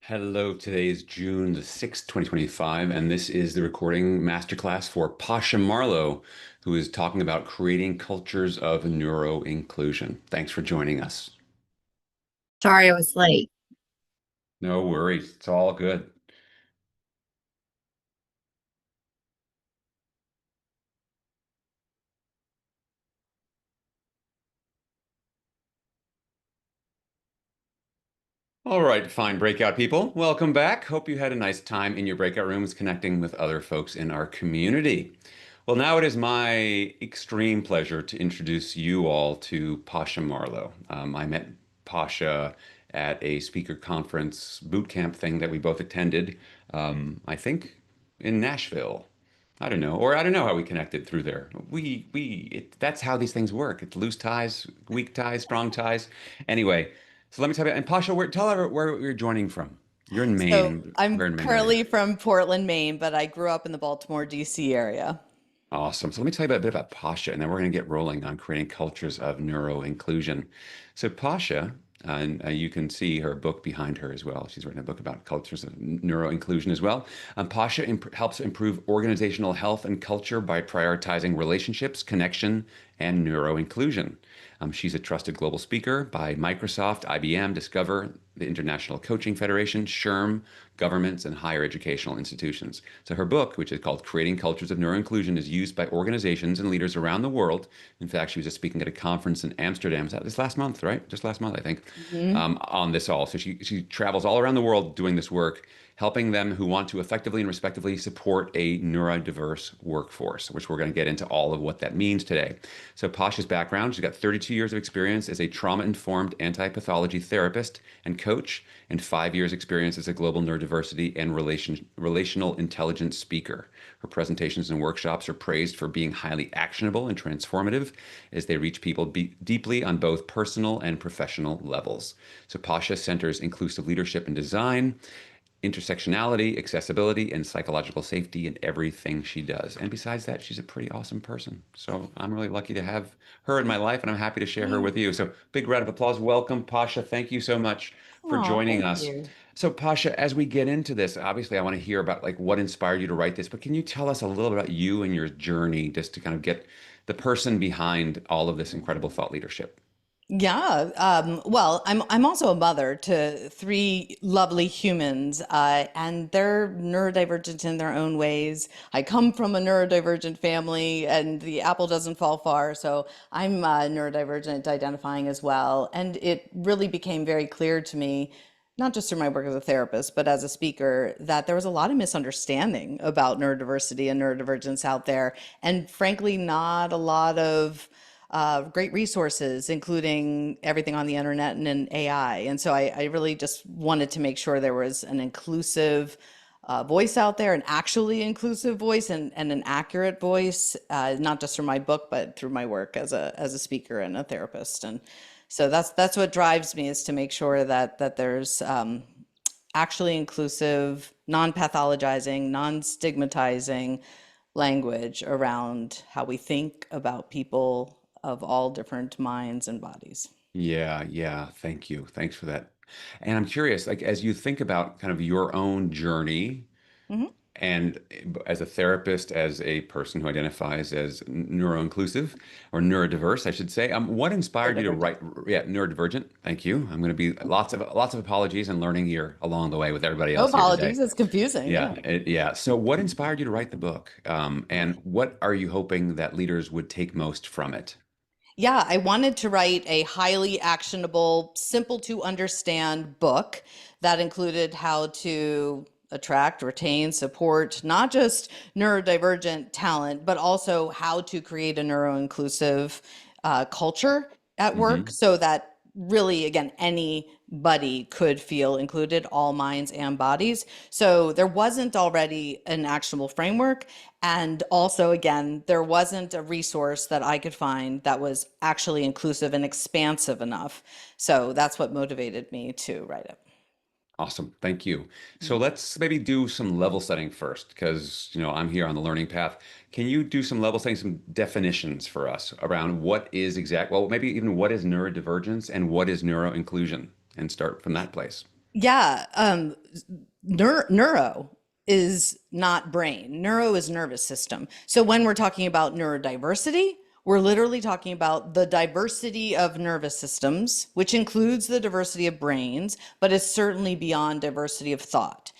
Hello, today is June the 6th, 2025, and this is the recording masterclass for Pasha Marlowe, who is talking about creating cultures of neuroinclusion. Thanks for joining us. Sorry I was late. No worries, it's all good. All right, fine breakout people. Welcome back. Hope you had a nice time in your breakout rooms connecting with other folks in our community. Well, now it is my extreme pleasure to introduce you all to Pasha Marlowe. I met Pasha at a speaker conference boot camp thing that we both attended, I think in Nashville. I don't know how we connected through there. That's how these things work. It's loose ties, weak ties, strong ties. Anyway, so let me tell you, and Pasha, tell her where you're joining from. You're in Maine, So and I'm we're in Maine, right? currently from Portland, Maine, but I grew up in the Baltimore, DC area. Awesome. So let me tell you a bit about Pasha, and then we're going to get rolling on creating cultures of neuroinclusion. So Pasha, and you can see her book behind her as well. She's written a book about cultures of neuroinclusion as well. Pasha helps improve organizational health and culture by prioritizing relationships, connection, and neuroinclusion. She's a trusted global speaker by Microsoft, IBM, Discover, the International Coaching Federation, SHRM, governments, and higher educational institutions. So her book, which is called Creating Cultures of Neuroinclusion, is used by organizations and leaders around the world. In fact, she was just speaking at a conference in Amsterdam this last month, right? Just last month, I think, Hmm. on this all. So she travels all around the world doing this work, helping them who want to effectively and respectively support a neurodiverse workforce, which we're going to get into all of what that means today. So Pasha's background, she's got 32 years of experience as a trauma-informed anti-pathology therapist and coach, and 5 years experience as a global neurodiversity and relational intelligence speaker. Her presentations and workshops are praised for being highly actionable and transformative as they reach people deeply on both personal and professional levels. So Pasha centers inclusive leadership and design, intersectionality, accessibility, and psychological safety in everything she does. And besides that, she's a pretty awesome person. So I'm really lucky to have her in my life, and I'm happy to share her with you. So big round of applause. Welcome, Pasha. Thank you so much for Oh, joining thank us. you. So Pasha, as we get into this, obviously I want to hear about like what inspired you to write this, but can you tell us a little bit about you and your journey just to kind of get the person behind all of this incredible thought leadership? Yeah. Well, I'm also a mother to three lovely humans, and they're neurodivergent in their own ways. I come from a neurodivergent family, and the apple doesn't fall far, so I'm neurodivergent identifying as well. And it really became very clear to me, not just through my work as a therapist, but as a speaker, that there was a lot of misunderstanding about neurodiversity and neurodivergence out there, and frankly, not a lot of great resources, including everything on the internet and in AI. And so I really just wanted to make sure there was an inclusive voice out there, an actually inclusive voice and an accurate voice, not just through my book, but through my work as a speaker and a therapist. And so that's what drives me is to make sure that there's actually inclusive, non-pathologizing, non-stigmatizing language around how we think about people of all different minds and bodies. Yeah, yeah. Thank you. Thanks for that. And I'm curious, like as you think about kind of your own journey Mhm. and as a therapist, as a person who identifies as neuroinclusive or neurodiverse, I should say, what inspired you to Neurodivergent. write? Yeah, neurodivergent. Thank you. I'm going to be lots of apologies and learning here along the way with everybody No else here today. apologies, it's confusing. Yeah, Yeah. yeah. So, what inspired you to write the book? And what are you hoping that leaders would take most from it? Yeah, I wanted to write a highly actionable, simple to understand book that included how to attract, retain, support not just neurodivergent talent, but also how to create a neuroinclusive culture at work Hmm. so that really, again, anybody could feel included, all minds and bodies. So there wasn't already an actionable framework. And also, again, there wasn't a resource that I could find that was actually inclusive and expansive enough. So that's what motivated me to write it. Awesome. Thank you. So let's maybe do some level setting first, because I'm here on the learning path. Can you do some level setting, some definitions for us around what is well, maybe even what is neurodivergence and what is neuroinclusion, and start from that place. Yeah, neuro is not brain. Neuro is nervous system. So when we're talking about neurodiversity, we're literally talking about the diversity of nervous systems, which includes the diversity of brains, but is certainly beyond diversity of thought.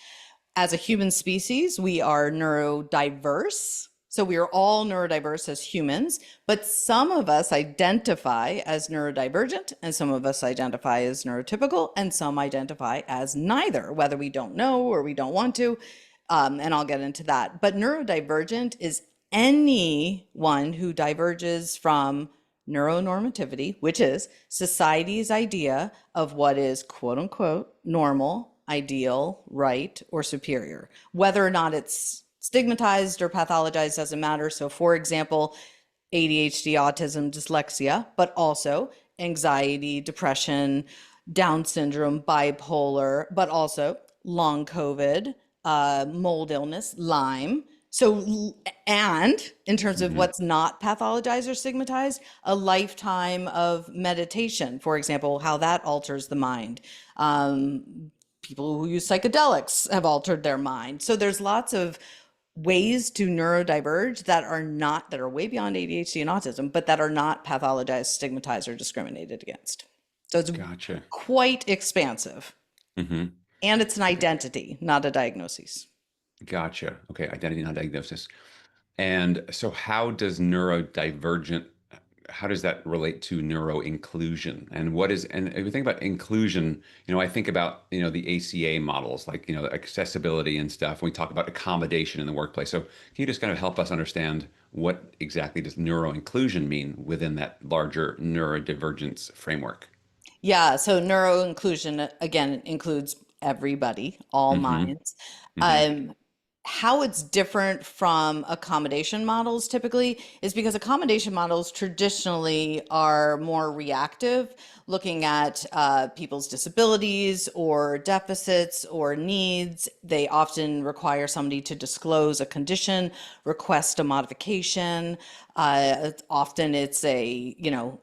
As a human species, we are neurodiverse. So we are all neurodiverse as humans, but some of us identify as neurodivergent, and some of us identify as neurotypical, and some identify as neither, whether we don't know or we don't want to. And I'll get into that. But neurodivergent is anyone who diverges from neuronormativity, which is society's idea of what is quote unquote normal, ideal, right, or superior. Whether or not it's stigmatized or pathologized doesn't matter. So, for example, ADHD, autism, dyslexia, but also anxiety, depression, Down syndrome, bipolar, but also long COVID, mold illness, Lyme. So, and in terms of Hmm. what's not pathologized or stigmatized, a lifetime of meditation, for example, how that alters the mind. People who use psychedelics have altered their mind. So there's lots of ways to neurodiverge that are not, that are way beyond ADHD and autism, but that are not pathologized, stigmatized, or discriminated against. So it's Gotcha. quite expansive. Hmm. And it's an identity, not a diagnosis. Gotcha. Okay, identity, not diagnosis. And so how does neurodivergent, how does that relate to neuroinclusion? And what is, and if you think about inclusion, I think about, the ACA models, like, the accessibility and stuff. We talk about accommodation in the workplace. So can you just kind of help us understand what exactly does neuroinclusion mean within that larger neurodivergence framework? Yeah, so neuroinclusion again includes everybody, all Mm-hmm. minds. Mm-hmm. Um, how it's different from accommodation models typically is because accommodation models traditionally are more reactive, looking at people's disabilities or deficits or needs. They often require somebody to disclose a condition, request a modification. Often it's a,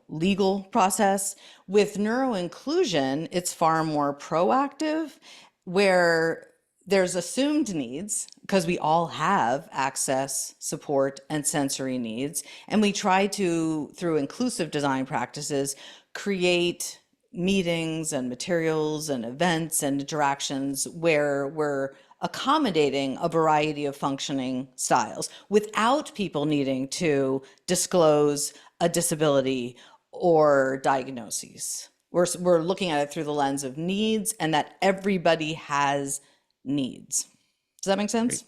legal process. With neuroinclusion, it's far more proactive, where there's assumed needs because we all have access, support, and sensory needs. And we try to, through inclusive design practices, create meetings and materials and events and interactions where we're accommodating a variety of functioning styles without people needing to disclose a disability or diagnoses. We're looking at it through the lens of needs and that everybody has needs. Does that make sense?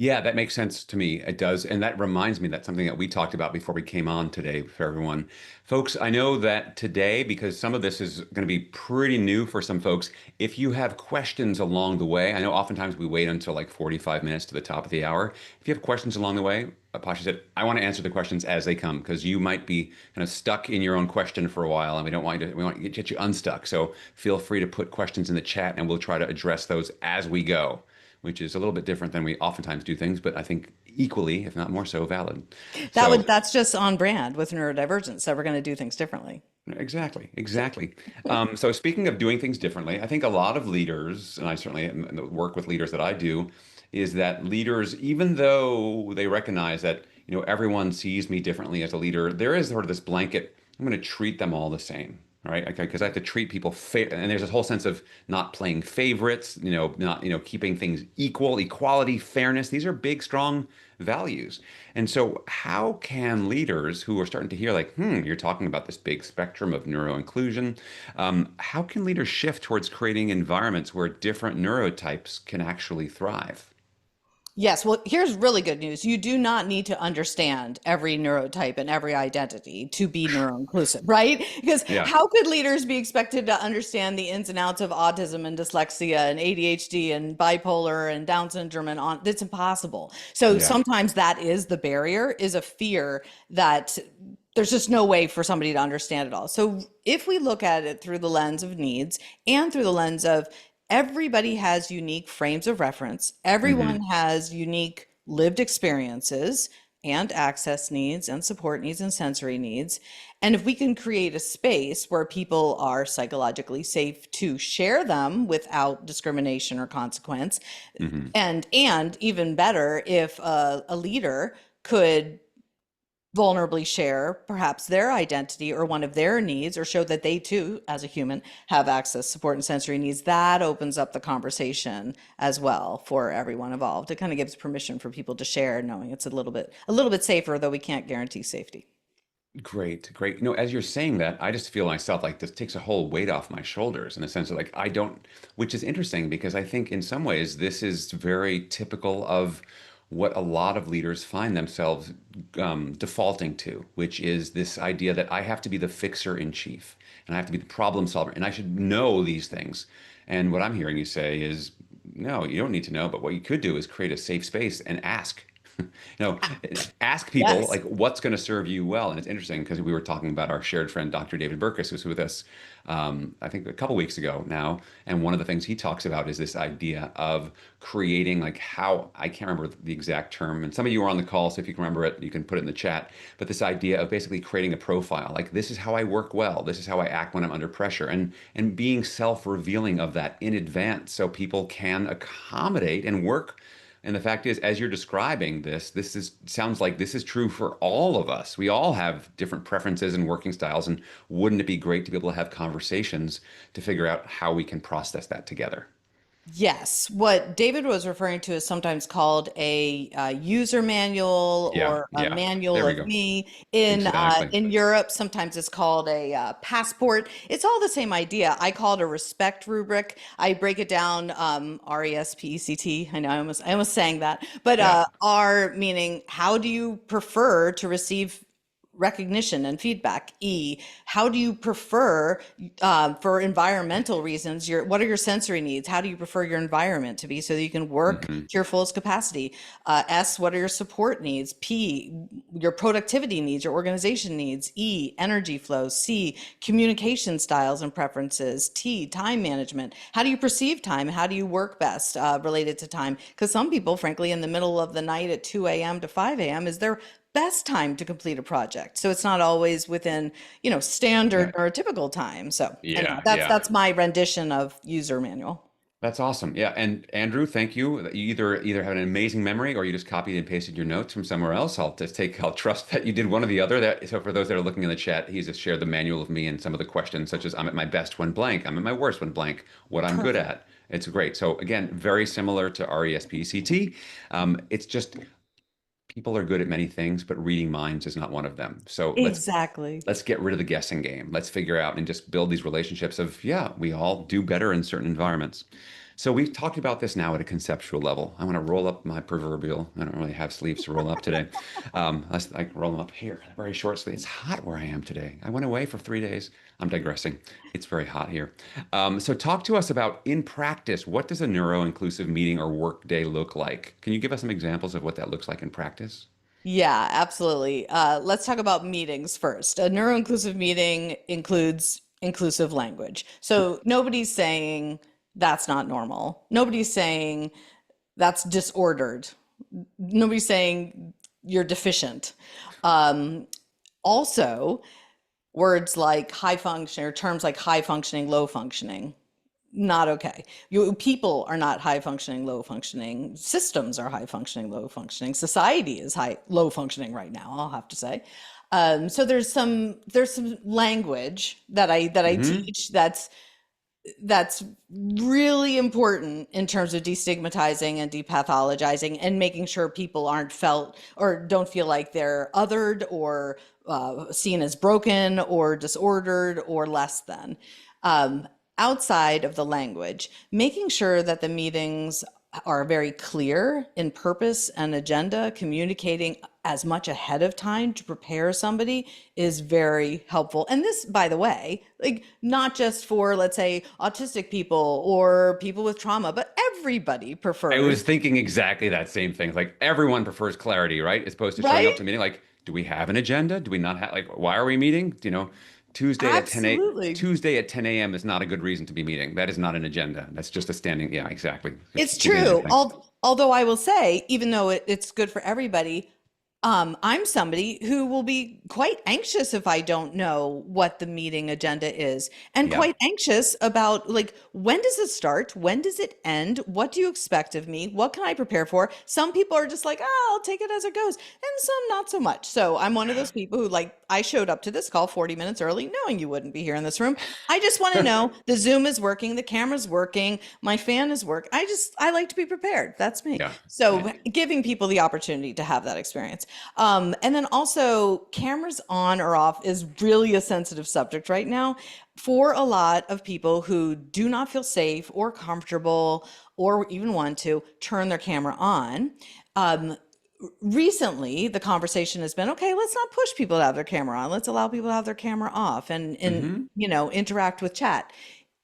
Yeah, that makes sense to me. It does. And that reminds me that something that we talked about before we came on today for everyone. Folks, I know that today, because some of this is going to be pretty new for some folks, if you have questions along the way, I know oftentimes we wait until like 45 minutes to the top of the hour. If you have questions along the way, Pasha said, I want to answer the questions as they come because you might be kind of stuck in your own question for a while and we don't want you to, we want to get you unstuck. So feel free to put questions in the chat and we'll try to address those as we go, which is a little bit different than we oftentimes do things, but I think equally, if not more so, valid. So, That's just on brand with neurodivergence that we're going to do things differently. exactly, exactly. So, speaking of doing things differently, I think a lot of leaders, and I certainly work with leaders that I do, is that leaders, even though they recognize that everyone sees me differently as a leader, there is sort of this blanket. I'm going to treat them all the same. Right? Okay, because I have to treat people fair, and there's this whole sense of not playing favorites, not keeping things equal, equality, fairness. These are big, strong values. And so, how can leaders who are starting to hear like, you're talking about this big spectrum of neuroinclusion, how can leaders shift towards creating environments where different neurotypes can actually thrive? Yes, well, here's really good news. You do not need to understand every neurotype and every identity to be neuroinclusive, right? Because Yeah, how could leaders be expected to understand the ins and outs of autism and dyslexia and ADHD and bipolar and Down syndrome and on? It's impossible. So yeah. sometimes that is the barrier, is a fear that there's just no way for somebody to understand it all. So if we look at it through the lens of needs and through the lens of everybody has unique frames of reference. Hmm. Everyone has unique lived experiences, and access needs and support needs and sensory needs. And if we can create a space where people are psychologically safe to share them without discrimination or consequence, Hmm. and even better, if a leader could vulnerably share perhaps their identity or one of their needs, or show that they too, as a human, have access, support, and sensory needs, that opens up the conversation as well for everyone involved. It kind of gives permission for people to share, knowing it's a little bit safer, though we can't guarantee safety. Great, great. As you're saying that, I just feel myself like this takes a whole weight off my shoulders in a sense of like I don't, which is interesting because I think in some ways this is very typical of what a lot of leaders find themselves defaulting to, which is this idea that I have to be the fixer in chief and I have to be the problem solver and I should know these things. And what I'm hearing you say is, no, you don't need to know, but what you could do is create a safe space and ask. No, ask people Yes. like what's going to serve you well. And it's interesting because we were talking about our shared friend, Dr. David Burkus, who's with us, I think a couple weeks ago now. And one of the things he talks about is this idea of creating like how, I can't remember the exact term. And some of you are on the call, so if you can remember it, you can put it in the chat. But this idea of basically creating a profile, like this is how I work well. This is how I act when I'm under pressure. And being self-revealing of that in advance so people can accommodate and work. And the fact is, as you're describing this, this is sounds like this is true for all of us. We all have different preferences and working styles, and wouldn't it be great to be able to have conversations to figure out how we can process that together? Yes, what David was referring to is sometimes called a user manual Yeah, or a yeah. manual There we of go. me. In Exactly. Europe, sometimes it's called a passport. It's all the same idea. I call it a respect rubric. I break it down, RESPECT. I know I almost sang that, but Yeah. R meaning how do you prefer to receive recognition and feedback. E, how do you prefer, for environmental reasons, what are your sensory needs? How do you prefer your environment to be so that you can work Hmm. to your fullest capacity? S, what are your support needs? P, your productivity needs, your organization needs. E, energy flow. C, communication styles and preferences. T, time management. How do you perceive time? How do you work best, related to time? Because some people, frankly, in the middle of the night at 2 a.m. to 5 a.m. is their best time to complete a project. So it's not always within, standard Yeah. or typical time. So anyhow, Yeah. that's Yeah. that's my rendition of user manual. That's awesome. Yeah, and Andrew, thank you. You either have an amazing memory or you just copied and pasted your notes from somewhere else. I'll trust that you did one or the other. So for those that are looking in the chat, he's just shared the manual of me and some of the questions, such as I'm at my best when blank, I'm at my worst when blank, what I'm good Perfect. at. It's great. So again, very similar to RESPCT. It's just people are good at many things, but reading minds is not one of them. So Exactly. let's get rid of the guessing game. Let's figure out and just build these relationships of, yeah, we all do better in certain environments. So we've talked about this now at a conceptual level. I want to roll up my proverbial. I don't really have sleeves to roll up today. Let's like roll them up here, very short sleeve. It's hot where I am today. I went away for 3 days. I'm digressing. It's very hot here. So talk to us about in practice, what does a neuro-inclusive meeting or work day look like? Can you give us some examples of what that looks like in practice? Yeah, absolutely. Let's talk about meetings first. A neuro-inclusive meeting includes inclusive language. So nobody's saying that's not normal. Nobody's saying that's disordered. Nobody's saying you're deficient. Um, Also, words like high function or terms like high functioning, low functioning, not okay. People are not high functioning, low functioning. Systems are high functioning, low functioning. Society is low functioning right now, I'll have to say. So there's some language that I Hmm. teach that's really important in terms of destigmatizing and depathologizing and making sure people aren't felt or don't feel like they're othered or seen as broken or disordered or less than. Um, Outside of the language, making sure that the meetings are very clear in purpose and agenda, communicating as much ahead of time to prepare somebody is very helpful. And this, by the way, like not just for, let's say, autistic people or people with trauma, but everybody I was prefers, thinking exactly that same thing. Like everyone prefers clarity, right? As opposed to showing up right? to a meeting like, do we have an agenda? Do we not have like why are we meeting? Absolutely. Tuesday at 10 a.m. is not a good reason to be meeting. That is not an agenda. That's just a standing. Yeah, exactly. It's Keep it in there. true. Thanks. Although I will say, even though it's good for everybody, I'm somebody who will be quite anxious if I don't know what the meeting agenda is, and Yeah. quite anxious about like when does it start? When does it end? What do you expect of me? What can I prepare for? Some people are just like, oh, I'll take it as it goes, and some not so much. So I'm one of those people who like I showed up to this call 40 minutes early, knowing you wouldn't be here in this room. I just want to know the Zoom is working, the camera's working, my fan is working. I like to be prepared. That's me. Yeah. So giving people the opportunity to have that experience. And then also, cameras on or off is really a sensitive subject right now for a lot of people who do not feel safe or comfortable or even want to turn their camera on. Um, Recently, the conversation has been, okay, let's not push people to have their camera on. Let's allow people to have their camera off and Hmm. interact with chat.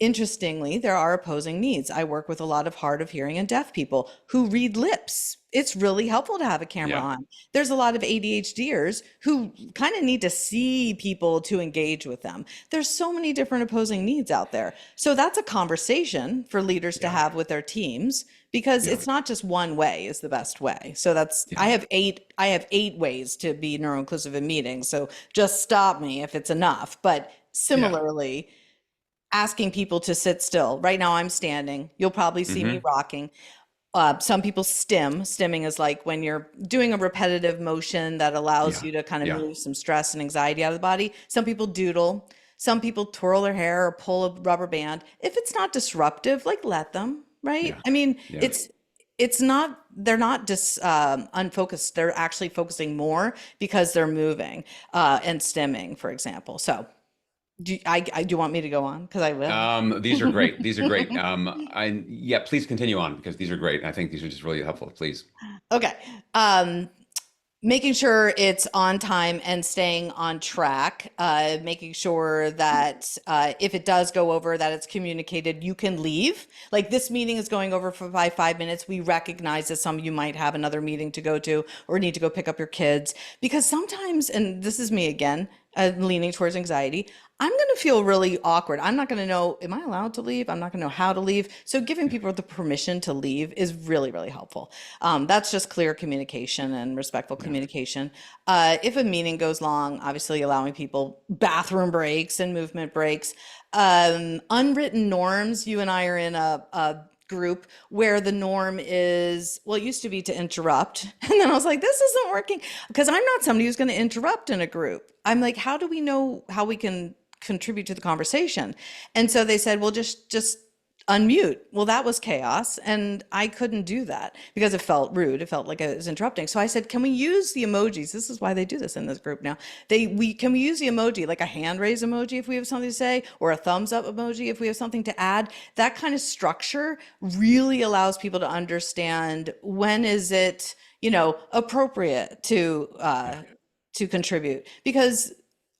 Interestingly, there are opposing needs. I work with a lot of hard of hearing and deaf people who read lips. It's really helpful to have a camera Yeah. on. There's a lot of ADHDers who kind of need to see people to engage with them. There's so many different opposing needs out there. So that's a conversation for leaders to Yeah. have with their teams because Yeah. it's not just one way is the best way. So that's Yeah. I have eight ways to be neuroinclusive in meetings. So just stop me if it's enough. But Yeah. similarly, asking people to sit still. Right now, I'm standing. You'll probably see me Hmm. rocking. Some people stim. Stimming is like when you're doing a repetitive motion that allows Yeah. you to kind of Yeah. move some stress and anxiety out of the body. Some people doodle. Some people twirl their hair or pull a rubber band. If it's not disruptive, like let them, right? Yeah. I mean, Yeah. it's not they're not just unfocused. They're actually focusing more because they're moving and stimming, for example. So do you want me to go on? Because I will. These are great. These are great. Yeah, please continue on because these are great. I think these are just really helpful. Please. Okay. Um, Making sure it's on time and staying on track, making sure that if it does go over, that it's communicated, you can leave. Like this meeting is going over for 5 minutes. We recognize that some of you might have another meeting to go to or need to go pick up your kids because sometimes, and this is me again, leaning towards anxiety. I'm going to feel really awkward. I'm not going to know, am I allowed to leave? I'm not going to know how to leave. So giving people the permission to leave is really, really helpful. That's just clear communication and respectful Yeah. communication. If a meeting goes long, obviously allowing people bathroom breaks and movement breaks. Unwritten norms, you and I are in a group where the norm is, well, it used to be to interrupt. And then I was like, this isn't working because I'm not somebody who's going to interrupt in a group. I'm like, how do we know how we can contribute to the conversation? And so they said, well, just unmute. Well, that was chaos. And I couldn't do that because it felt rude. It felt like I was interrupting. So I said, can we use the emojis? This is why they do this in this group now. Can we use the emoji, like a hand raise emoji if we have something to say, or a thumbs up emoji if we have something to add? That kind of structure really allows people to understand when is it, appropriate Yeah. to contribute because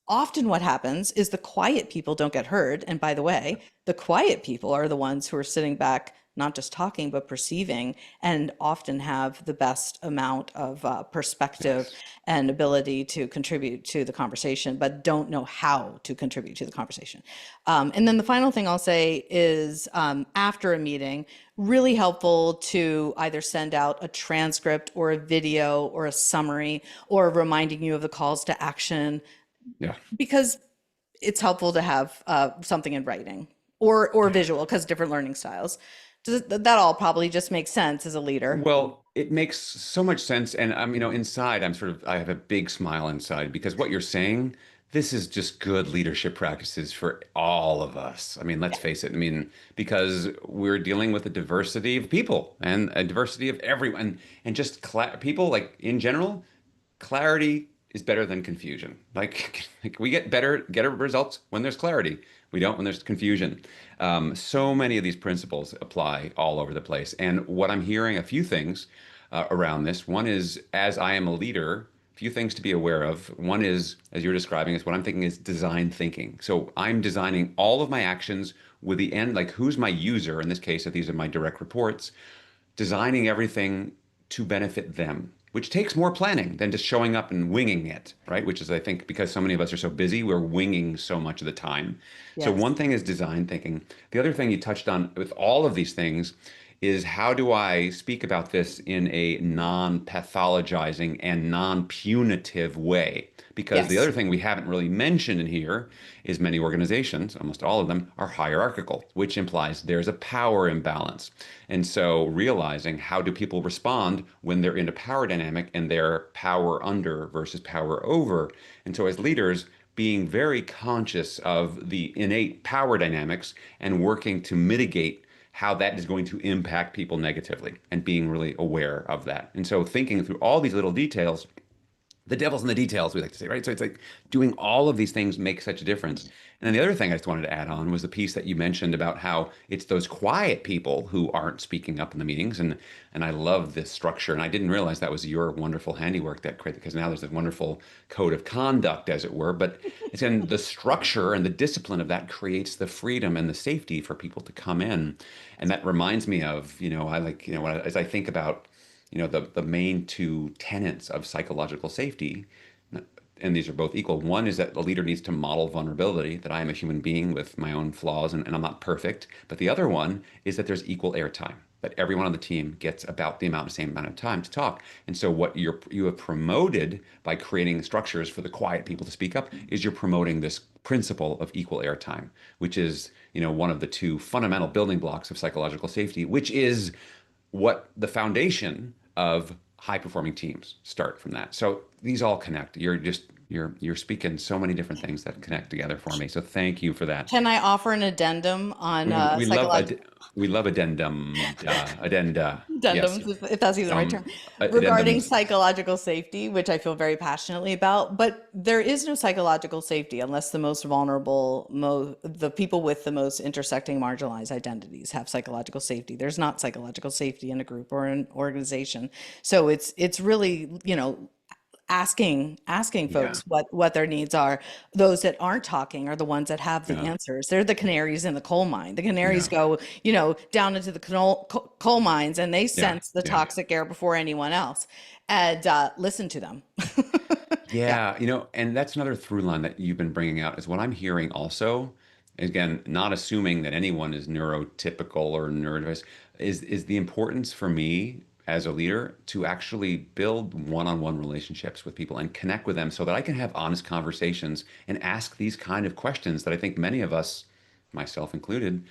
often what happens is the quiet people don't get heard. And by the way, the quiet people are the ones who are sitting back, not just talking, but perceiving, and often have the best amount of perspective Yes. and ability to contribute to the conversation, but don't know how to contribute to the conversation. And then the final thing I'll say is after a meeting, really helpful to either send out a transcript or a video or a summary or reminding you of the calls to action Yeah. because it's helpful to have something in writing or Yeah. visual because different learning styles. That all probably just makes sense as a leader. Well, it makes so much sense. And inside, I have a big smile inside because what you're saying, this is just good leadership practices for all of us. I mean, let's face it. I mean, because we're dealing with a diversity of people and a diversity of everyone and just people like in general, clarity is better than confusion. Like we get get results when there's clarity. We don't when there's confusion. So many of these principles apply all over the place. And what I'm hearing, a few things around this. One is, as I am a leader, a few things to be aware of. One is, as you're describing, is what I'm thinking is design thinking. So I'm designing all of my actions with the end, like who's my user? In this case, if these are my direct reports, designing everything to benefit them, which takes more planning than just showing up and winging it, right? Which is, I think, because so many of us are so busy, we're winging so much of the time. So Yes. one thing is design thinking. The other thing you touched on with all of these things is how do I speak about this in a non-pathologizing and non-punitive way? Because the Yes. other thing we haven't really mentioned in here is many organizations, almost all of them, are hierarchical, which implies there's a power imbalance. And so realizing how do people respond when they're in a power dynamic and they're power under versus power over. And so as leaders, being very conscious of the innate power dynamics and working to mitigate how that is going to impact people negatively and being really aware of that. And so thinking through all these little details, the devil's in the details, we like to say, right? So it's like doing all of these things makes such a difference. And then the other thing I just wanted to add on was the piece that you mentioned about how it's those quiet people who aren't speaking up in the meetings. And I love this structure. And I didn't realize that was your wonderful handiwork that created, because now there's a wonderful code of conduct, as it were. But it's in the structure and the discipline of that creates the freedom and the safety for people to come in. And that reminds me of, I like, as I think about the main two tenets of psychological safety, and these are both equal. One is that the leader needs to model vulnerability, that I am a human being with my own flaws and I'm not perfect. But the other one is that there's equal airtime, that everyone on the team gets about the same amount of time to talk. And so what you have promoted by creating structures for the quiet people to speak up is you're promoting this principle of equal airtime, which is, one of the two fundamental building blocks of psychological safety, which is what the foundation of high performing teams start from that. So these all connect. You're speaking so many different things that connect together for me. So thank you for that. Can I offer an addendum on We love psychological we love addendum addenda. Yes. addendums, if that's even the right term, regarding Addendums. psychological safety, which I feel very passionately about. But there is no psychological safety unless the most vulnerable, the people with the most intersecting marginalized identities have psychological safety. There's not psychological safety in a group or an organization. So it's really, asking Yeah. folks what their needs are. Those that aren't talking are the ones that have the Yeah. answers. They're the canaries in the coal mine. The canaries Yeah. go, down into the coal mines, and they Yeah. sense the Yeah. toxic air before anyone else, and listen to them. Yeah. Yeah, and that's another through line that you've been bringing out is what I'm hearing also, again, not assuming that anyone is neurotypical or neurodiverse, is the importance for me as a leader to actually build one-on-one relationships with people and connect with them so that I can have honest conversations and ask these kind of questions that I think many of us, myself included,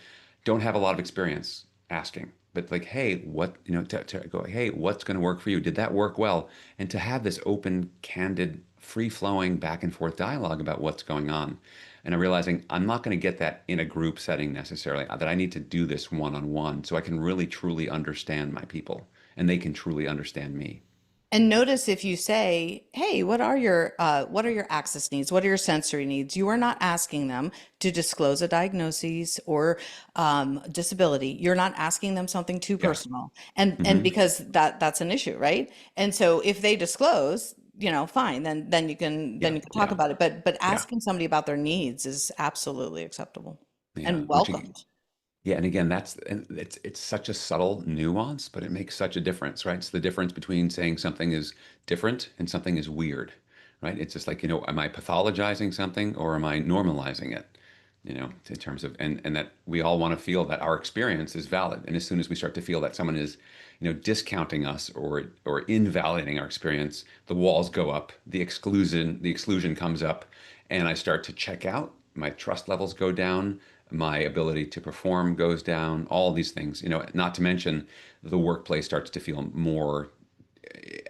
don't have a lot of experience asking. But like, hey, what, to go, hey, what's going to work for you? Did that work well? And to have this open, candid, free-flowing back and forth dialogue about what's going on. And I'm realizing I'm not going to get that in a group setting necessarily, that I need to do this one-on-one so I can really truly understand my people and they can truly understand me. And notice if you say, "Hey, what are your access needs? What are your sensory needs?" You are not asking them to disclose a diagnosis or disability. You're not asking them something too Yeah. personal, and Hmm. because that's an issue, right? And so if they disclose, fine, then Yeah. you can talk Yeah. about it. But Yeah. asking somebody about their needs is absolutely acceptable Yeah. and Which welcomed. Yeah, and again, it's such a subtle nuance, but it makes such a difference, right? It's the difference between saying something is different and something is weird, right? It's just like, am I pathologizing something or am I normalizing it? In terms of and that we all want to feel that our experience is valid. And as soon as we start to feel that someone is, discounting us or invalidating our experience, the walls go up, the exclusion comes up, and I start to check out, my trust levels go down, my ability to perform goes down, all these things, not to mention the workplace starts to feel more,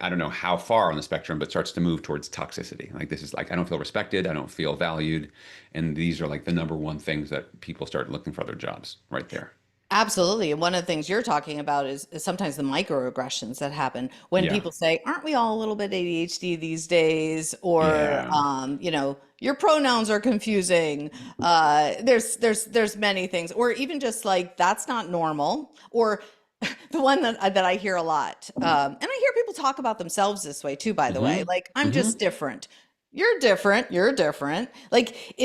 I don't know how far on the spectrum, but starts to move towards toxicity. Like this is like, I don't feel respected, I don't feel valued. And these are like the number one things that people start looking for other jobs right there. Absolutely. And one of the things you're talking about is sometimes the microaggressions that happen when Yeah. people say, "Aren't we all a little bit ADHD these days?" Or, Yeah. your pronouns are confusing. There's many things, or even just like that's not normal. Or the one that I hear a lot, and I hear people talk about themselves this way too, by the way, Hmm. like, "I'm just Hmm. different." You're different. You're different. Like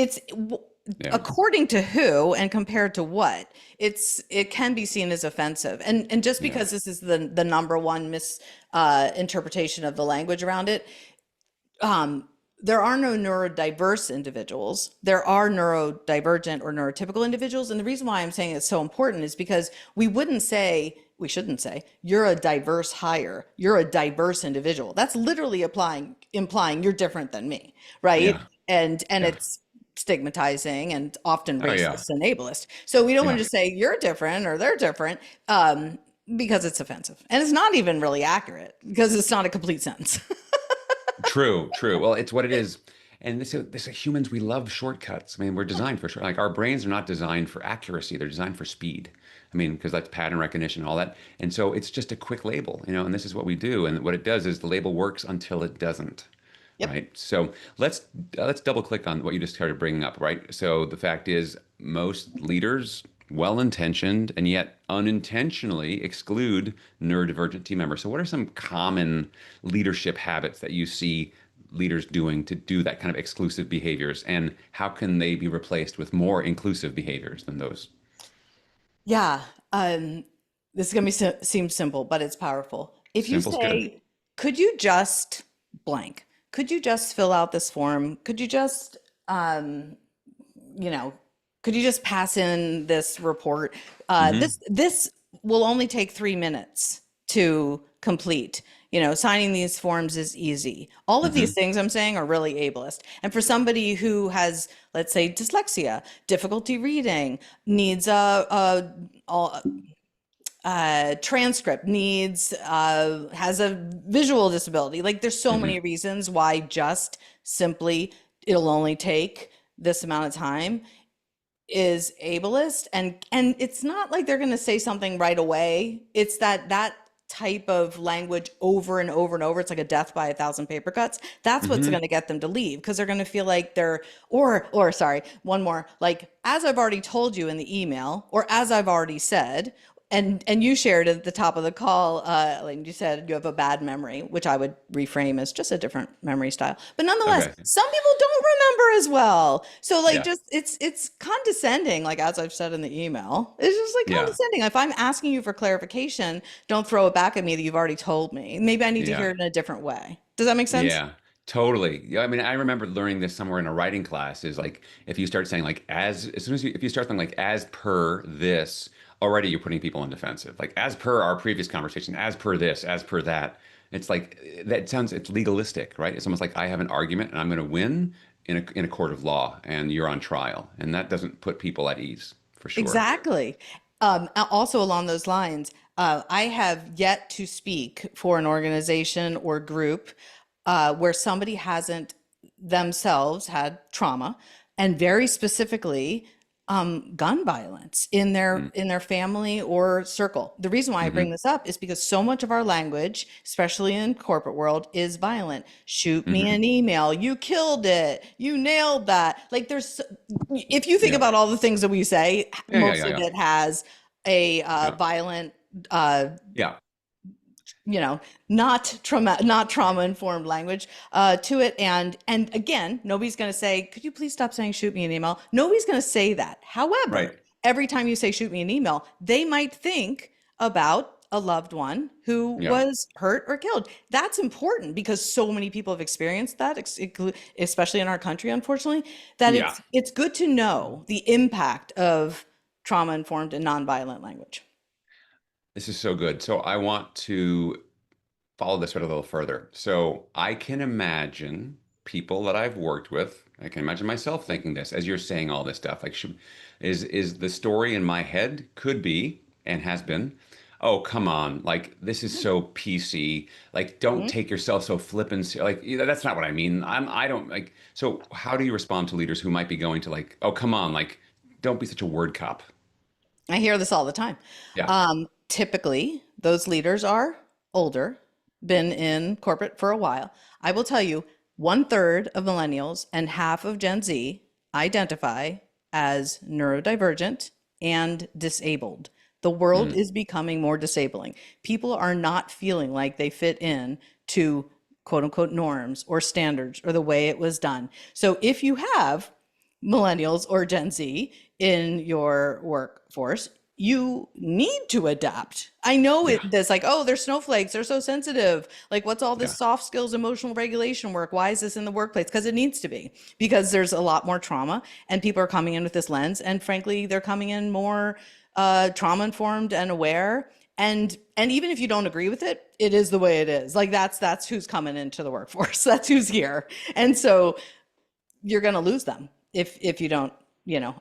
Yeah. according to who and compared to what, it can be seen as offensive. And just Yeah. because this is the number one mis interpretation of the language around it, there are no neurodiverse individuals. There are neurodivergent or neurotypical individuals. And the reason why I'm saying it's so important is because we shouldn't say, you're a diverse hire, you're a diverse individual. That's literally implying you're different than me, right? Yeah. And Yeah. it's stigmatizing and often Oh yeah. racist and ableist. So we don't want Yeah. to just say you're different or they're different, because it's offensive. And it's not even really accurate because it's not a complete sentence. True, true. Well, it's what it is. And this humans, we love shortcuts. I mean, we're designed for like our brains are not designed for accuracy. They're designed for speed. I mean, because that's pattern recognition and all that. And so it's just a quick label, and this is what we do. And what it does is the label works until it doesn't. Yep. Right. So let's double click on what you just started bringing up. Right. So the fact is, most leaders, well-intentioned and yet unintentionally exclude neurodivergent team members. So what are some common leadership habits that you see leaders doing to do that kind of exclusive behaviors, and how can they be replaced with more inclusive behaviors than those? Yeah. Um, this is going to seem simple, but it's powerful. If you Simple's good. say, could you just blank? Could you just fill out this form? Could you just, you know, could you just pass in this report? Hmm. This will only take 3 minutes to complete. Signing these forms is easy. All of these Hmm. things I'm saying are really ableist. And for somebody who has, let's say, dyslexia, difficulty reading, needs a transcript, needs has a visual disability. Like there's so Hmm. many reasons why just simply it'll only take this amount of time is ableist, and it's not like they're going to say something right away. It's that type of language over and over and over. It's like a death by a thousand paper cuts. That's what's going Hmm. to get them to leave because they're going to feel like they're or sorry, one more, like as I've already told you in the email, or as I've already said. And you shared at the top of the call, Elaine, you said you have a bad memory, which I would reframe as just a different memory style. But nonetheless, Okay. some people don't remember as well. So like Yeah. just it's condescending, like as I've said in the email. It's just like Yeah. condescending. If I'm asking you for clarification, don't throw it back at me that you've already told me. Maybe I need to hear Yeah. it in a different way. Does that make sense? Yeah, totally. Yeah, I mean, I remember learning this somewhere in a writing class is like if you start saying like as soon as if you start something like as per this, already you're putting people on defensive. Like as per our previous conversation, as per this, as per that. It's like it's legalistic, right? It's almost like I have an argument and I'm going to win in a court of law and you're on trial. And that doesn't put people at ease for sure. Exactly. Also along those lines, I have yet to speak for an organization or group where somebody hasn't themselves had trauma, and very specifically gun violence in Mm. their family or circle. The reason why I bring Hmm. this up is because so much of our language, especially in corporate world, is violent. Shoot me Hmm. an email. You killed it. You nailed that. Like if you think Yeah. about all the things that we say, Yeah, yeah, most yeah, of yeah. it has a Yeah. violent, uh, Yeah. you know, not trauma informed language to it. And again, nobody's going to say, could you please stop saying shoot me an email? Nobody's going to say that. However, Right. every time you say shoot me an email, they might think about a loved one who Yeah. was hurt or killed. That's important because so many people have experienced that, especially in our country, unfortunately, that Yeah. it's good to know the impact of trauma informed and nonviolent language. This is so good. So I want to follow this a little further. So I can imagine people that I've worked with. I can imagine myself thinking this as you're saying all this stuff. Like, is the story in my head could be and has been, oh, come on, like this is so PC. Like, don't Mhm. take yourself so flippant. Like, that's not what I mean. I don't like. So how do you respond to leaders who might be going to like, oh, come on, like, don't be such a word cop. I hear this all the time. Yeah. Typically, those leaders are older, been in corporate for a while. I will tell you, 1/3 of millennials and half of Gen Z identify as neurodivergent and disabled. The world Mm, is becoming more disabling. People are not feeling like they fit in to quote unquote norms or standards or the way it was done. So if you have millennials or Gen Z in your workforce, you need to adapt. I know Yeah. there's like, oh, they're snowflakes, they're so sensitive. Like, what's all this Yeah. soft skills, emotional regulation work? Why is this in the workplace? Because it needs to be, because there's a lot more trauma and people are coming in with this lens. And frankly, they're coming in more trauma informed and aware. And even if you don't agree with it, it is the way it is. Like that's who's coming into the workforce. That's who's here. And so you're going to lose them if you don't,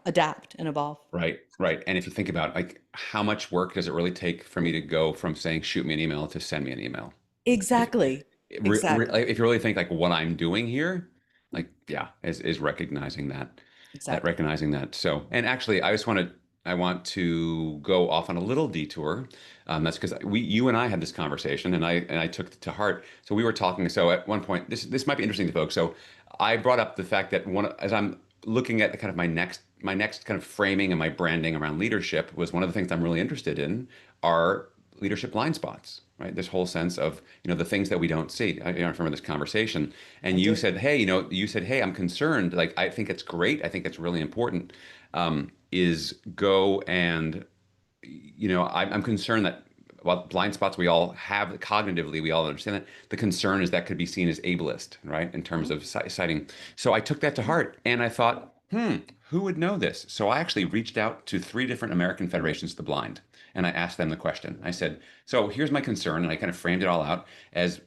adapt and evolve. Right, right. And if you think about like how much work does it really take for me to go from saying shoot me an email to send me an email? Like Exactly. Exactly. if you really think like what I'm doing here, like yeah, is recognizing Exactly. recognizing that. So, and actually, I want to go off on a little detour. That's because you and I had this conversation, and I took it to heart. So we were talking. So at one point, this might be interesting to folks. So I brought up the fact that as I'm looking at the kind of my next kind of framing and my branding around leadership was one of the things I'm really interested in are leadership blind spots, right? This whole sense of, the things that we don't see. I remember this conversation I and you do. said, hey, I'm concerned. Like, I think it's great. I think it's really important, is go and, I'm concerned that while blind spots we all have cognitively, we all understand that the concern is that could be seen as ableist, right? In terms of citing. So I took that to heart and I thought, who would know this? So I actually reached out to three different American federations of the blind and I asked them the question. I said, so here's my concern. And I kind of framed it all out as,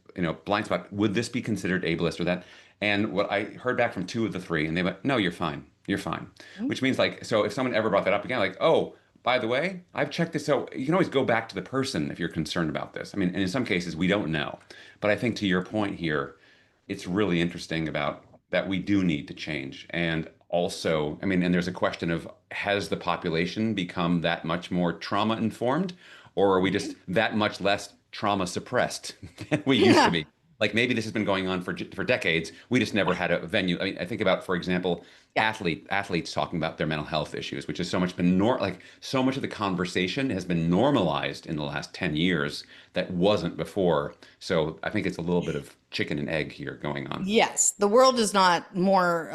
blind spot. Would this be considered ableist or that? And what I heard back from two of the three, and they went, no, you're fine. You're fine. Which means like, so if someone ever brought that up again, like, oh, by the way, I've checked this. So you can always go back to the person if you're concerned about this. I mean, and in some cases, we don't know. But I think to your point here, it's really interesting about that we do need to change. And also, I mean, and there's a question of has the population become that much more trauma informed, or are we just that much less trauma suppressed than we used to Yeah. be? Like maybe this has been going on for decades. We just never had a venue. I mean, I think about, for example, Yeah. athletes talking about their mental health issues, which has so much been like so much of the conversation has been normalized in the last 10 years that wasn't before. So I think it's a little bit of chicken and egg here going on. Yes, the world is not more,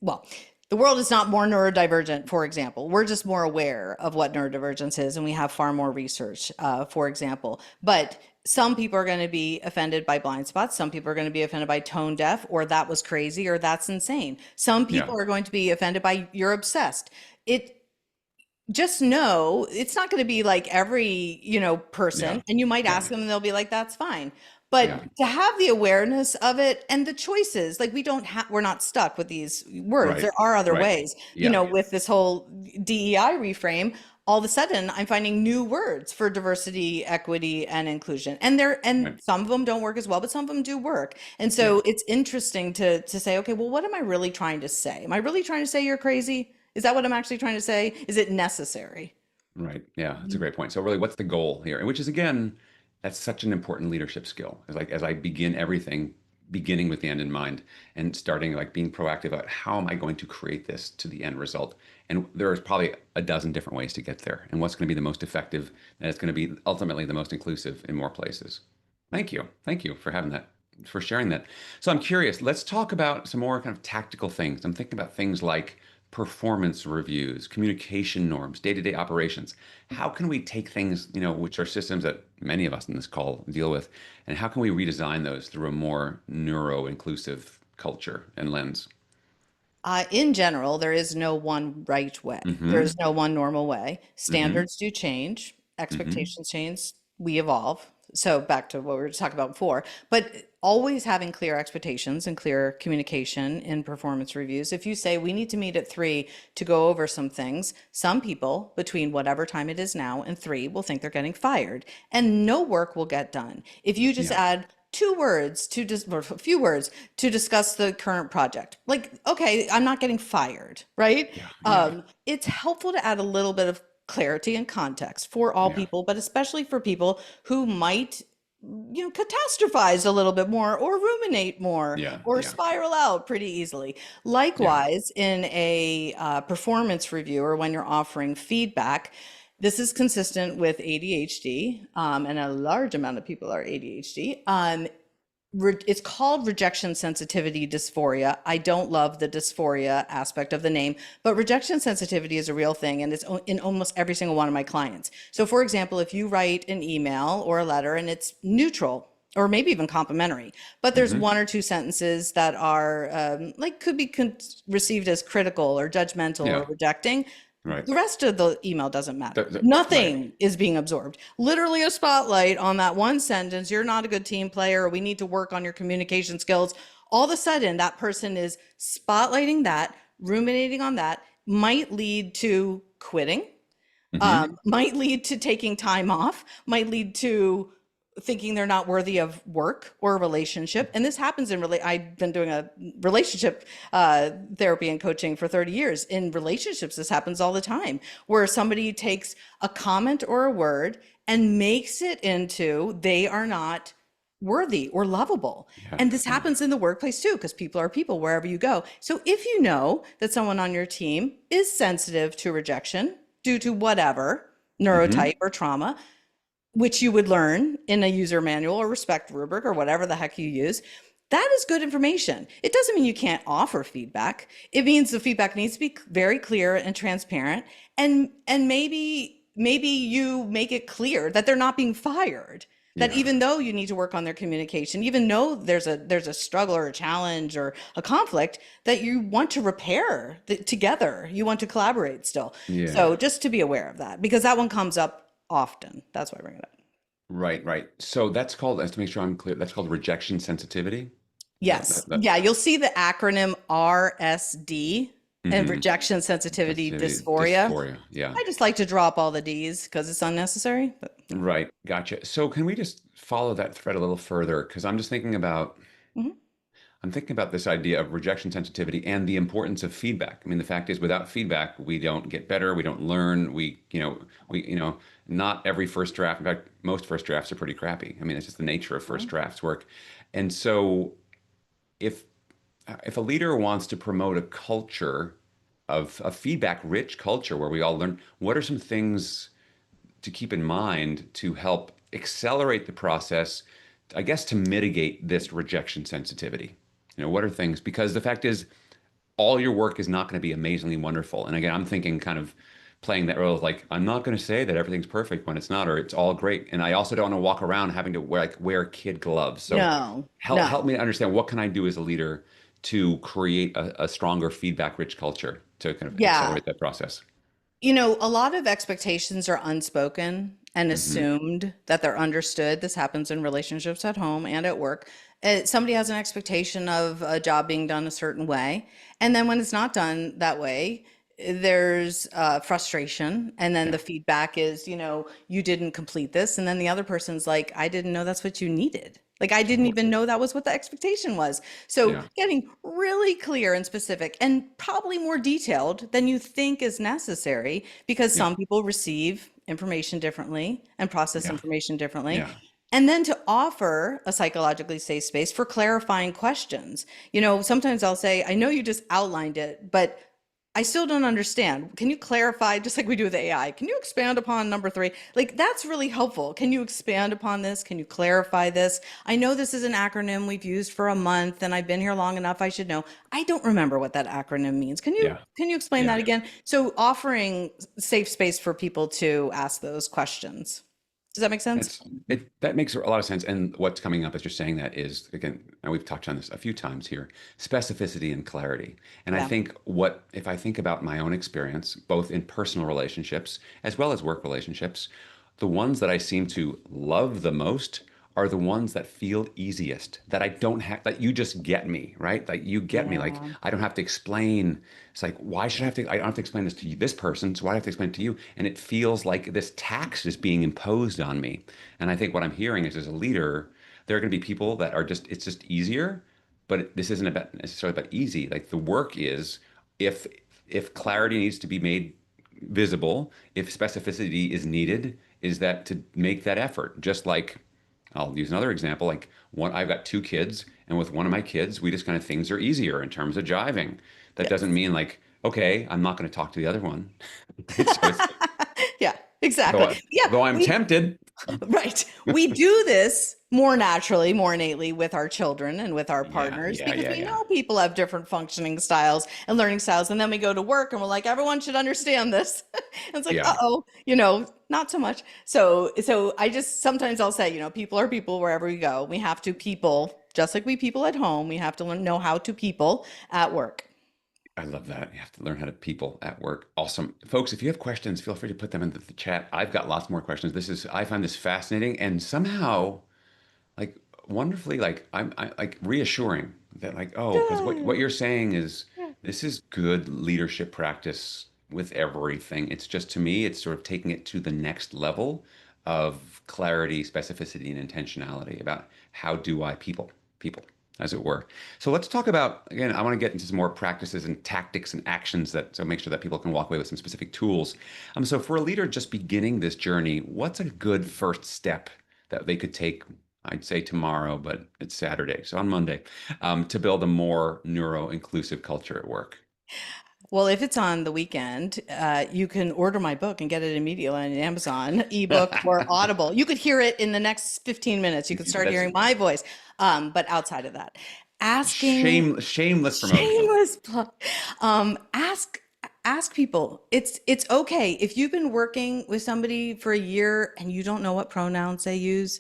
well, the world is not more neurodivergent, for example. We're just more aware of what neurodivergence is, and we have far more research, for example. But some people are going to be offended by blind spots. Some people are going to be offended by tone deaf, or that was crazy, or that's insane. Some Yeah. people are going to be offended by you're obsessed. It just know it's not going to be like every, Yeah. person, and you might Yeah. ask them and they'll be like, that's fine. Yeah. But to have the awareness of it and the choices, like we're not stuck with these words. Right. There are other Right. ways, Yeah. with this whole DEI reframe, all of a sudden I'm finding new words for diversity, equity, and inclusion. And Right. some of them don't work as well, but some of them do work. And Yeah. so it's interesting to say, okay, well, what am I really trying to say? Am I really trying to say you're crazy? Is that what I'm actually trying to say? Is it necessary? Right. Yeah, that's a great point. So really, what's the goal here? And which is again, that's such an important leadership skill. Is like as I begin everything, beginning with the end in mind and starting like being proactive about how am I going to create this to the end result. And there's probably a dozen different ways to get there. And what's going to be the most effective, and it's going to be ultimately the most inclusive in more places. Thank you. Thank you for having that, for sharing that. So I'm curious, let's talk about some more kind of tactical things. I'm thinking about things like performance reviews, communication norms, day-to-day operations. How can we take things, which are systems that many of us in this call deal with, and how can we redesign those through a more neuro-inclusive culture and lens? In general, there is no one right way. There Mm-hmm. is no one normal way. Mm-hmm. Standards do change, Mm-hmm. expectations change, we evolve. So back to what we were talking about before, but always having clear expectations and clear communication in performance reviews. If you say we need to meet at 3 to go over some things, some people between whatever time it is now and 3 will think they're getting fired and no work will get done. If you just Yeah. add 2 words to just or a few words to discuss the current project, like, okay, I'm not getting fired, right? Yeah. Yeah. It's helpful to add a little bit of clarity and context for all Yeah. people, but especially for people who might, catastrophize a little bit more or ruminate more Yeah. or Yeah. spiral out pretty easily. Yeah. Likewise, in a performance review or when you're offering feedback, this is consistent with ADHD, and a large amount of people are ADHD. it's called rejection sensitivity dysphoria. I don't love the dysphoria aspect of the name, but rejection sensitivity is a real thing, and it's in almost every single one of my clients. So, for example, if you write an email or a letter and it's neutral, or maybe even complimentary, but there's Hmm. one or two sentences that are like could be received as critical or judgmental or Yeah. rejecting, Right. the rest of the email doesn't matter. Right. Nothing is being absorbed. Literally a spotlight on that one sentence. You're not a good team player, or we need to work on your communication skills. All of a sudden, that person is spotlighting that, ruminating on that, might lead to quitting, Hmm. might lead to taking time off, might lead to thinking they're not worthy of work or a relationship. And this happens in I've been doing a relationship therapy and coaching for 30 years. In relationships, this happens all the time, where somebody takes a comment or a word and makes it into they are not worthy or lovable. Yeah. And this Yeah. happens in the workplace too, because people are people wherever you go. So if you know that someone on your team is sensitive to rejection due to whatever Hmm. neurotype or trauma, which you would learn in a user manual or respect rubric or whatever the heck you use, that is good information. It doesn't mean you can't offer feedback. It means the feedback needs to be very clear and transparent, and maybe you make it clear that they're not being fired. That Yeah. even though you need to work on their communication, even though there's a struggle or a challenge or a conflict, that you want to repair together, you want to collaborate still. Yeah. So just to be aware of that, because that one comes up often. That's why I bring it up. Right. Right. So that's called, just to make sure I'm clear, that's called rejection sensitivity. Yes. Yeah, you'll see the acronym RSD and Hmm. rejection sensitivity Sensitivity, dysphoria. dysphoria. Yeah. I just like to drop all the D's because it's unnecessary. But Right. Gotcha. So can we just follow that thread a little further? Because mhm. I'm thinking about this idea of rejection sensitivity and the importance of feedback. I mean, the fact is, without feedback, we don't get better. We don't learn. Not every first draft. In fact, most first drafts are pretty crappy. I mean, it's just the nature of first drafts work. And so, if if a leader wants to promote a culture of a feedback-rich culture where we all learn, what are some things to keep in mind to help accelerate the process, I guess, to mitigate this rejection sensitivity? What are things? Because the fact is, all your work is not going to be amazingly wonderful. And again, I'm thinking kind of playing that role of like, I'm not going to say that everything's perfect when it's not, or it's all great. And I also don't want to walk around having to wear kid gloves. So No, help no. me understand, what can I do as a leader to create a stronger feedback rich culture to kind of Yeah. accelerate that process? A lot of expectations are unspoken and Hmm. assumed that they're understood. This happens in relationships at home and at work. Somebody has an expectation of a job being done a certain way. And then when it's not done that way, there's frustration. And then Yeah. the feedback is, you didn't complete this. And then the other person's like, I didn't know that's what you needed. Like, I didn't even know that was what the expectation was. So, Yeah. getting really clear and specific and probably more detailed than you think is necessary because Yeah. some people receive information differently and process Yeah. information differently. Yeah. And then to offer a psychologically safe space for clarifying questions. Sometimes I'll say, I know you just outlined it, but I still don't understand. Can you clarify, just like we do with AI? Can you expand upon number three? Like, that's really helpful. Can you expand upon this? Can you clarify this? I know this is an acronym we've used for a month and I've been here long enough. I should know. I don't remember what that acronym means. Can you Yeah. can you explain that Yeah. again? So offering safe space for people to ask those questions. Does that make sense? That makes a lot of sense. And what's coming up as you're saying that is, again, and we've touched on this a few times here, specificity and clarity. And I Yeah. think if I think about my own experience, both in personal relationships as well as work relationships, the ones that I seem to love the most are the ones that feel easiest, that I don't have, that you just get me, right? Like you get me. Like Yeah. I don't have to explain. It's like, why should I have to? I don't have to explain this to you, this person. So why do I have to explain it to you? And it feels like this tax is being imposed on me. And I think what I'm hearing is, as a leader, there are going to be people that are just, it's just easier, but this isn't about necessarily about easy. Like the work is, if clarity needs to be made visible, if specificity is needed, is that to make that effort. Just like, I'll use another example. Like I've got two kids, and with one of my kids, we just kind of, things are easier in terms of jiving. That doesn't Yes. mean like, okay, I'm not going to talk to the other one. Right? So it's like, Yeah, exactly. Yeah, though I'm tempted. Right. We do this more naturally, more innately with our children and with our Yeah, partners yeah, because yeah, we yeah. know people have different functioning styles and learning styles. And then we go to work and we're like, everyone should understand this. And it's like, Yeah. uh-oh, not so much. So I just sometimes I'll say, people are people wherever we go. We have to people, just like we people at home, we have to know how to people at work. I love that. You have to learn how to people at work. Awesome. Folks, if you have questions, feel free to put them into the chat. I've got lots more questions. I find this fascinating and somehow like wonderfully like reassuring that like, oh, because what Good. you're saying is Yeah. this is good leadership practice with everything. It's just to me, it's sort of taking it to the next level of clarity, specificity, and intentionality about how do I people, as it were. So let's talk about, again, I want to get into some more practices and tactics and actions that so make sure that people can walk away with some specific tools. So for a leader just beginning this journey, what's a good first step that they could take? I'd say tomorrow, but it's Saturday, so on Monday, to build a more neuro-inclusive culture at work. Well, if it's on the weekend, you can order my book and get it immediately on Amazon, ebook or Audible. You could hear it in the next 15 minutes. You could start That's hearing my voice. But outside of that, asking shameless promotion. shameless plug. Ask people. It's okay if you've been working with somebody for a year and you don't know what pronouns they use.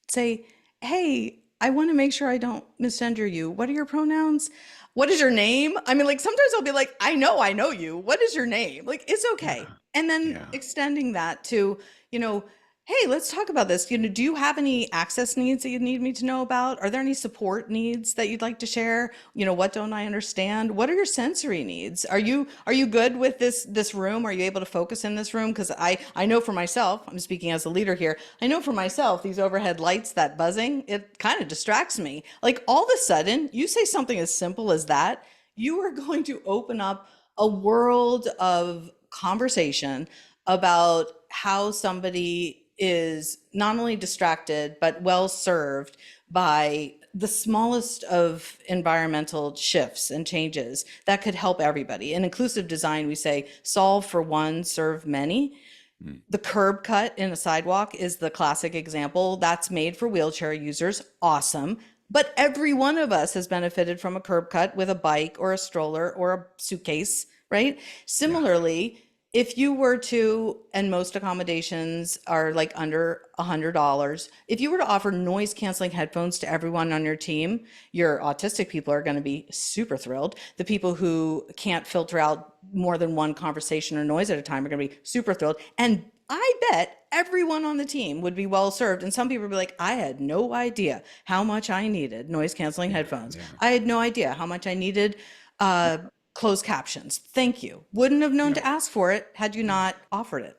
Say, hey, I want to make sure I don't misgender you. What are your pronouns? What is your name? I mean, like sometimes I'll be like, I know you. What is your name? Like, it's okay. Yeah, And then yeah. extending that to, you know, hey, let's talk about this. Do you have any access needs that you need me to know about? Are there any support needs that you'd like to share? What don't I understand? What are your sensory needs? Are you good with this room? Are you able to focus in this room? Because I know for myself, I'm speaking as a leader here. I know for myself, these overhead lights, that buzzing, it kind of distracts me. Like all of a sudden, you say something as simple as that, you are going to open up a world of conversation about how somebody is not only distracted but well served by the smallest of environmental shifts and changes that could help everybody. In inclusive design, we say solve for one, serve many. Mm. The curb cut in a sidewalk is the classic example. That's made for wheelchair users. Awesome. But every one of us has benefited from a curb cut with a bike or a stroller or a suitcase, right? Yeah, Similarly, if you were to, and most accommodations are like under $100, if you were to offer noise canceling headphones to everyone on your team, your autistic people are going to be super thrilled. The people who can't filter out more than one conversation or noise at a time are going to be super thrilled. And I bet everyone on the team would be well served. And some people would be like, I had no idea how much I needed noise canceling yeah, headphones. yeah, I had no idea how much I needed uh, closed captions. Thank you. Wouldn't have known yeah, to ask for it had you yeah. not offered it.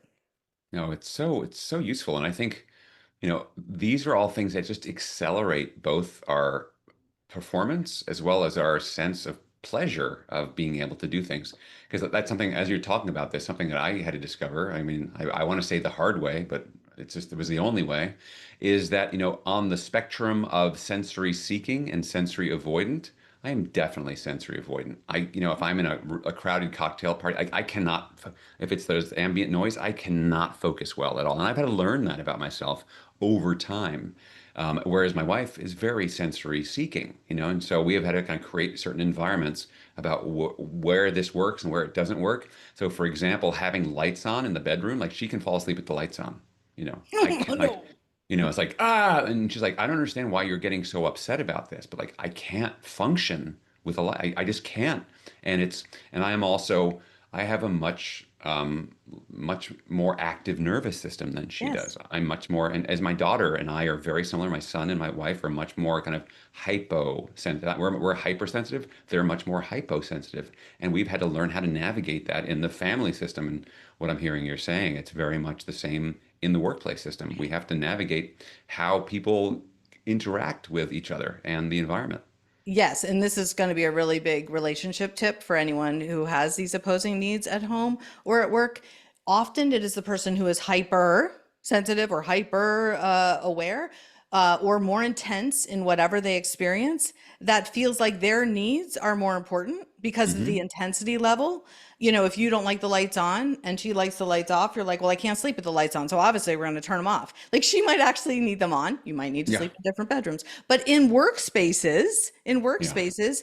No, it's so useful, and I think these are all things that just accelerate both our performance as well as our sense of pleasure of being able to do things. Because that's something, as you're talking about this, something that I had to discover. I mean, I want to say the hard way, but it was the only way, is that, on the spectrum of sensory seeking and sensory avoidant, I am definitely sensory avoidant. If I'm in a crowded cocktail party, I cannot, if it's there's ambient noise, I cannot focus well at all. And I've had to learn that about myself over time. Whereas my wife is very sensory seeking, and so we have had to kind of create certain environments about where this works and where it doesn't work. So, for example, having lights on in the bedroom, like she can fall asleep with the lights on. I Oh can like, no. it's like and she's like, I don't understand why you're getting so upset about this, but like I can't function with a light. I just can't. And I am also I have a much more active nervous system than she Yes. does. I'm much more, and as my daughter and I are very similar, my son and my wife are much more kind of hyposensitive. We're hypersensitive. They're much more hyposensitive. And we've had to learn how to navigate that in the family system. And what I'm hearing you're saying, it's very much the same in the workplace system. We have to navigate how people interact with each other and the environment. Yes, and this is going to be a really big relationship tip for anyone who has these opposing needs at home or at work. Often it is the person who is hyper sensitive or hyper aware or more intense in whatever they experience, that feels like their needs are more important because of the Hmm. intensity level. You know, if you don't like the lights on and she likes the lights off, you're like, well, I can't sleep with the lights on. So obviously we're going to turn them off. Like she might actually need them on. You might need to Yeah. sleep in different bedrooms. But in Yeah. workspaces,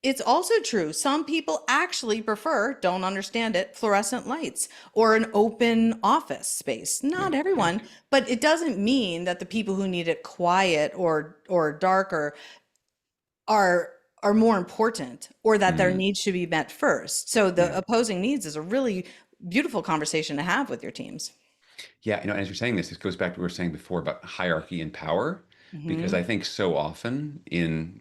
it's also true. Some people actually prefer, don't understand it, fluorescent lights or an open office space. Yeah. Not Yeah. everyone, but it doesn't mean that the people who need it quiet or darker are are more important or that their Mhm. needs should be met first. So the Yeah. opposing needs is a really beautiful conversation to have with your teams. Yeah, as you're saying this, this goes back to what we were saying before about hierarchy and power, because Hmm. I think so often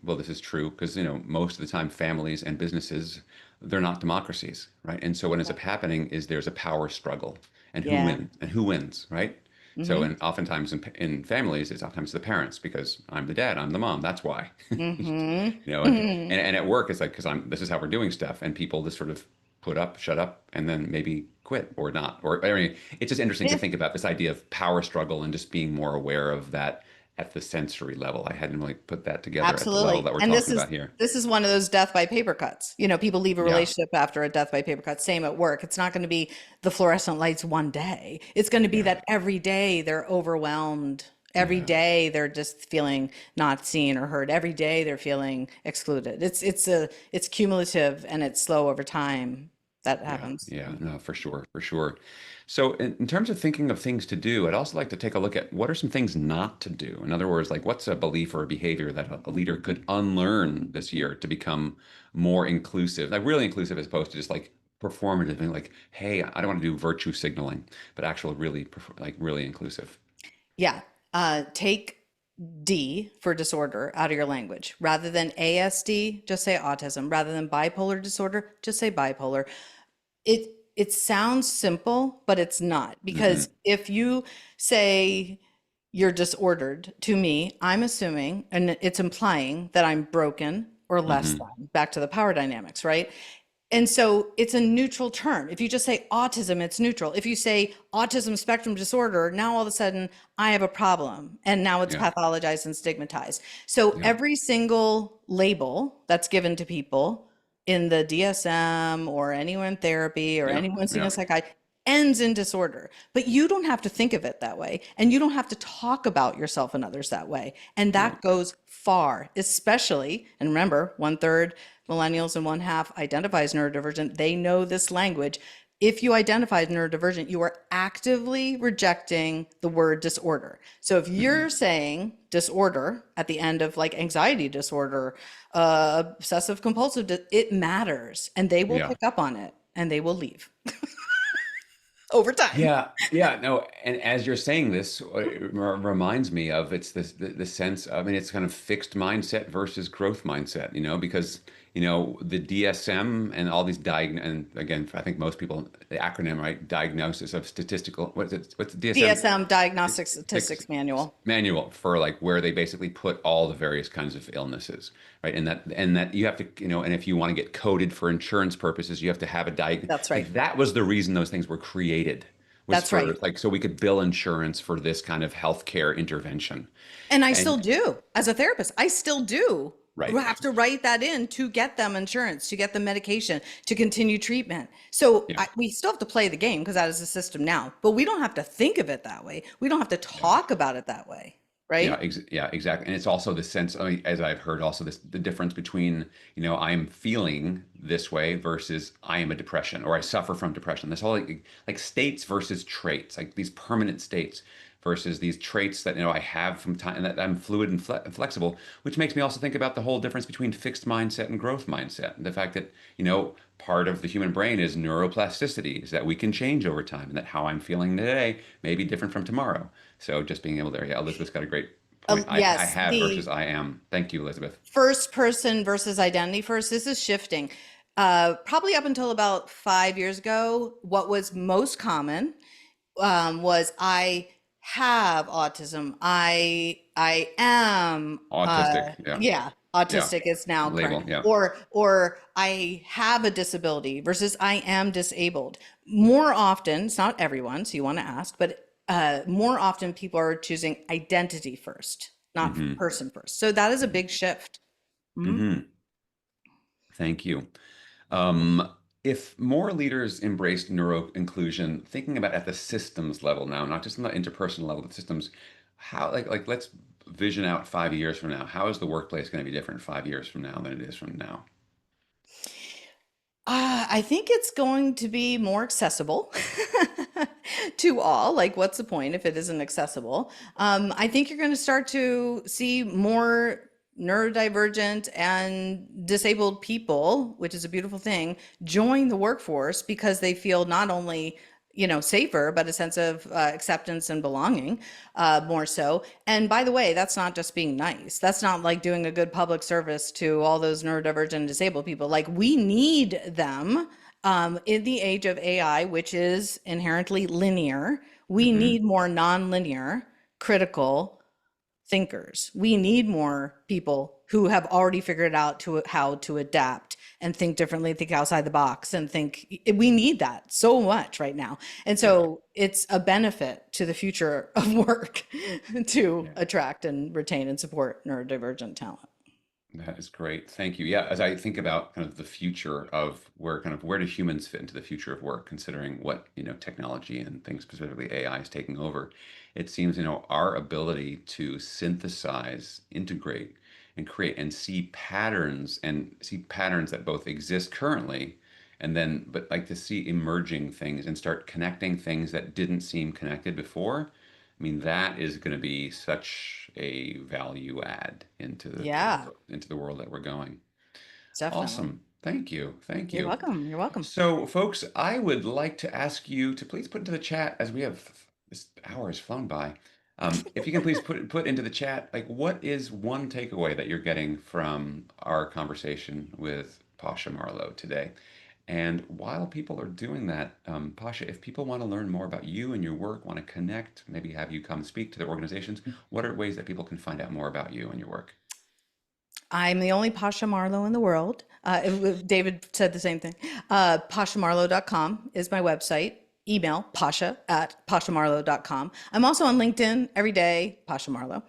well, this is true because, most of the time families and businesses, they're not democracies, right? And so what ends up happening is there's a power struggle and Yeah. who wins, right? So, Hmm. and oftentimes in families, it's oftentimes the parents because I'm the dad, I'm the mom, that's why. Hmm. And at work, it's like, because this is how we're doing stuff. And people just sort of put up, shut up, and then maybe quit or not. Or, I mean, it's just interesting to think about this idea of power struggle and just being more aware of that at the sensory level. I hadn't really put that together at the level Absolutely. that we're And talking about here. this is one of those death by paper cuts. You know, people leave a Yeah. relationship after a death by paper cut. Same at work. It's not going to be the fluorescent lights one day. It's going to be Yeah. that every day they're overwhelmed. Every Yeah. day they're just feeling not seen or heard. Every day they're feeling excluded. It's cumulative and it's slow over time that Yeah, happens. yeah, no, for sure, for sure. So, in terms of thinking of things to do, I'd also like to take a look at what are some things not to do. In other words, like what's a belief or a behavior that a leader could unlearn this year to become more inclusive, like really inclusive as opposed to just like performative and like, hey, I don't want to do virtue signaling, but actual really, like really inclusive. Yeah. Take D for disorder out of your language. Rather than ASD, just say autism. Rather than bipolar disorder, just say bipolar. It sounds simple, but it's not. Hmm. Because if you say you're disordered to me, I'm assuming, and it's implying that I'm broken or less Hmm. than. Back to the power dynamics, right? And so it's a neutral term. If you just say autism, it's neutral. If you say autism spectrum disorder, now all of a sudden I have a problem and now it's Yeah, pathologized and stigmatized. So yeah, every single label that's given to people in the DSM or anyone in therapy or yeah, anyone seeing yeah, a psychiatrist ends in disorder. But you don't have to think of it that way. And you don't have to talk about yourself and others that way. And yeah, that goes far, especially, and remember, one third millennials and one half identifies neurodivergent. They know this language. If you identify as neurodivergent, you are actively rejecting the word disorder. So if hmm, you're saying disorder at the end of like anxiety disorder, obsessive compulsive, it matters and they will yeah. pick up on it and they will leave over time. Yeah, yeah, no, and as you're saying this, it reminds me of it's this the sense. I mean, it's kind of fixed mindset versus growth mindset, because the DSM and all these and again, I think most people the acronym right, diagnosis of statistical. What's it? What's the DSM? DSM Diagnostic Statistics Manual. Manual for like where they basically put all the various kinds of illnesses, right? And that you have to, and if you want to get coded for insurance purposes, you have to have a That's right. like that was the reason those things were created was That's for right. like so we could bill insurance for this kind of healthcare intervention. And I still And do as a therapist. I still do right. have to write that in to get them insurance, to get them medication, to continue treatment. So Yeah. we still have to play the game because that is the system now, but we don't have to think of it that way. We don't have to Yeah. talk about it that way, Yeah, right? yeah, exactly. And it's also the sense, I mean, as I've heard, also the difference between, I'm feeling this way versus I am a depression or I suffer from depression. This whole like states versus traits, like these permanent states versus these traits that I have from time and that I'm fluid and flexible, which makes me also think about the whole difference between fixed mindset and growth mindset. And the fact that, part of the human brain is neuroplasticity, is that we can change over time and that how I'm feeling today may be different from tomorrow. So just being able to, yeah, Elizabeth's got a great point. I Yes, have the versus I am. Thank you, Elizabeth. first person versus identity first, this is shifting. Probably up until about 5 years ago, what was most common was I have autism. I am Autistic. Yeah. yeah, Yeah. autistic is now Label. current. Yeah. Or I have a disability versus I am disabled. More often, it's not everyone, so you want to ask, but more often people are choosing identity first. not Hmm. person first. So that is a big shift. Mhm. Hmm. Thank you. Um, if more leaders embraced neuroinclusion, thinking about at the systems level now, not just on the interpersonal level, but systems, how like let's vision out 5 years from now. How is the workplace going to be different 5 years from now than it is from now? I think it's going to be more accessible to all. Like, what's the point if it isn't accessible? I think you're going to start to see more neurodivergent and disabled people, which is a beautiful thing, join the workforce because they feel not only, safer, but a sense of acceptance and belonging, more so. And by the way, that's not just being nice. That's not like doing a good public service to all those neurodivergent and disabled people. Like, we need them in the age of AI, which is inherently linear. We Hmm. need more non-linear, critical thinkers. We need more people who have already figured out how to adapt and think differently, think outside the box, and think we need that so much right now. And Yeah. so it's a benefit to the future of work to Yeah. attract and retain and support neurodivergent talent. That is great. Thank you. Yeah, as I think about kind of the future of where do humans fit into the future of work, considering what, technology and things, specifically AI, is taking over, it seems, our ability to synthesize, integrate, and create and see patterns that both exist currently and then but like to see emerging things and start connecting things that didn't seem connected before. I mean, that is going to be such a value add Yeah, into the world that we're going. definitely. Awesome. Thank you. Thank You're you. welcome. You're welcome. So, folks, I would like to ask you to please put into the chat as we have this hour has flown by. If you can please put into the chat, like, what is one takeaway that you're getting from our conversation with Pasha Marlowe today? And while people are doing that, Pasha, if people want to learn more about you and your work, want to connect, maybe have you come speak to their organizations, what are ways that people can find out more about you and your work? I'm the only Pasha Marlowe in the world. David said the same thing. PashaMarlowe.com is my website. Email pasha@pashamarlowe.com. I'm also on LinkedIn every day, Pasha Marlowe.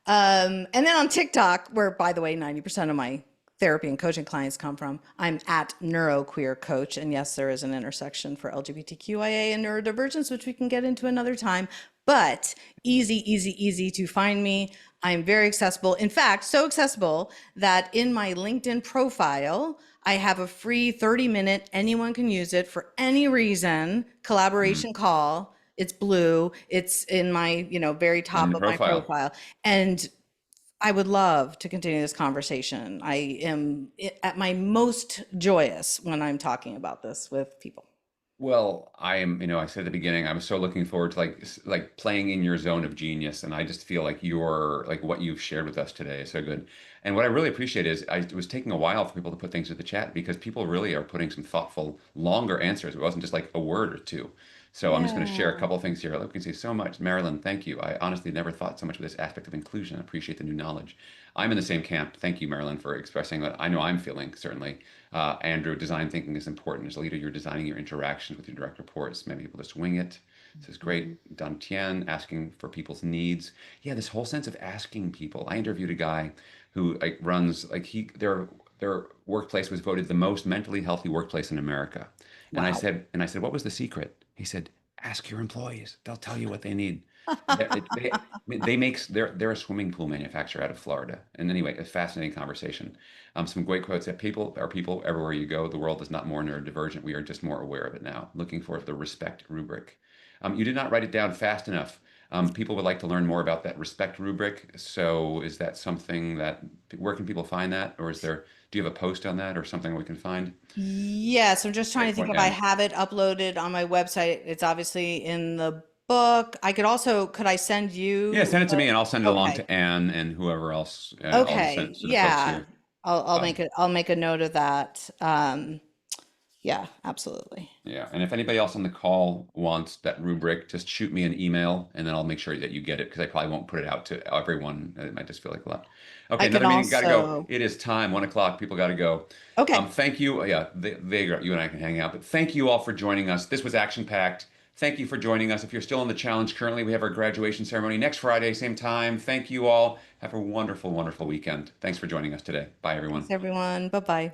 And then on TikTok, where, by the way, 90% of my therapy and coaching clients come from, I'm at neuroqueer coach. And yes, there is an intersection for LGBTQIA and neurodivergence, which we can get into another time. But easy, easy, easy to find me. I'm very accessible. In fact, so accessible that in my LinkedIn profile, I have a free 30-minute, anyone can use it for any reason, Mm. collaboration call. It's blue. It's in my, very In top the of my profile. profile. And I would love to continue this conversation. I am at my most joyous when I'm talking about this with people. Well, I am, I said at the beginning, I'm so looking forward to like playing in your zone of genius, and I just feel like what you've shared with us today is so good. And what I really appreciate is it was taking a while for people to put things in the chat because people really are putting some thoughtful, longer answers. It wasn't just like a word or two. So I'm just going to share a Yeah. couple of things here. Look, we can say so much. Marilyn, thank you. I honestly never thought so much of this aspect of inclusion. I appreciate the new knowledge. I'm in the same camp. Thank you, Marilyn, for expressing what I know I'm feeling, certainly. Andrew, design thinking is important. As a leader, you're designing your interactions with your direct reports. Many people just wing it. This is great. Don Tien, asking for people's needs. Yeah, this whole sense of asking people. I interviewed a guy who runs their workplace was voted the most mentally healthy workplace in America. Wow. And I said, what was the secret? He said, ask your employees. They'll tell you what they need. I mean, they're a swimming pool manufacturer out of Florida. And anyway, a fascinating conversation. Some great quotes that people are people everywhere you go. The world is not more neurodivergent. We are just more aware of it now. Looking for the respect rubric. You did not write it down fast enough. People would like to learn more about that respect rubric. So is that something that, where can people find that? Or do you have a post on that or something we can find? Yes, I'm just trying to think Breakpoint if I Ed. have it uploaded on my website. It's obviously in the book. Could I send Yeah, you? send it to me and I'll send it along Okay. to Anne and whoever else. I'll just send Okay. it to the folks Yeah. here. I'll Uh, make it, I'll make a note of that. Yeah, absolutely. Yeah, and if anybody else on the call wants that rubric, just shoot me an email and then I'll make sure that you get it because I probably won't put it out to everyone. It might just feel like a lot. Okay, I can another meeting, got to go. also, It is time, 1 o'clock. People got to go. okay. Thank you. Yeah, you and I can hang out, but thank you all for joining us. This was action packed. Thank you for joining us. If you're still in the challenge currently, we have our graduation ceremony next Friday, same time. Thank you all. Have a wonderful, wonderful weekend. Thanks for joining us today. Bye, Thanks, everyone. everyone. Bye bye.